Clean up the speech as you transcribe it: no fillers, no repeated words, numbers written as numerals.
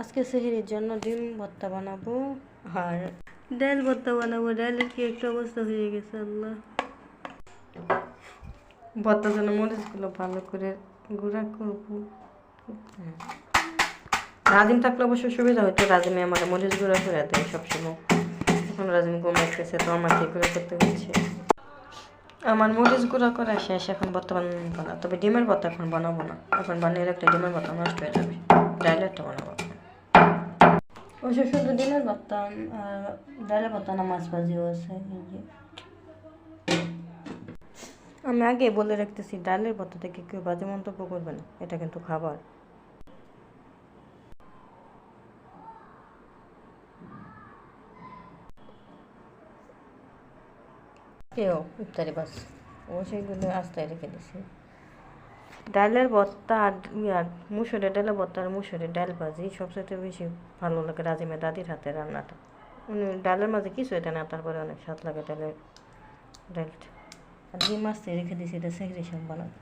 আজকে সেহরির জন্য ডিম ভর্তা বানাবো আর ডাল ভর্তা বানাবো। ডালের কি একটা অবস্থা হয়ে গেছে আল্লাহ। ভর্তার জন্য মরিচগুলো ভালো করে গুঁড়া করবো। রাজিম থাকলে অবশ্য সুবিধা হতো, রাজিমে আমার মরিচ গুঁড়া করে দেয় সবসময়। এখন রাজিম ঘুমাইতেছে তো আমাকে গুঁড়া করতে হচ্ছে। আমার মরিচ গুঁড়া করা শেষ, এখন বর্তমান বানা, তবে ডিমের ভর্তা এখন বানাবো না। এখন বানিয়ে একটা ডিমের ভর্তা নষ্ট হয়ে যাবে, ডাইলেরটা বানাবো। অবশ্য শুধু ডিমের ভর্তা, ডালের ভর্তা না, মাছ ভাজিও আছে। আমি আগে বলে রাখতেছি, ডালের ভর্তা থেকে কেউ বাজে মন্তব্য করবে না, এটা কিন্তু খাবার। কেউ ইফতারি বাস ও সেইগুলো আস্তায় রেখে দিছি। ডালের ভর্তা আর মুসুরের ডালের ভর্তা আর মুসুরের ডাল ভাজি সবচেয়ে বেশি ভালো লাগে রাজিমের দাদির হাতের রান্নাটা। উনি ডালের মাঝে কিছু এটা না, তারপরে অনেক স্বাদ লাগে ডালের ডালটা। আর ডিম মাছ রেখে দিয়েছি, এটা সেহরি সব বানাবো।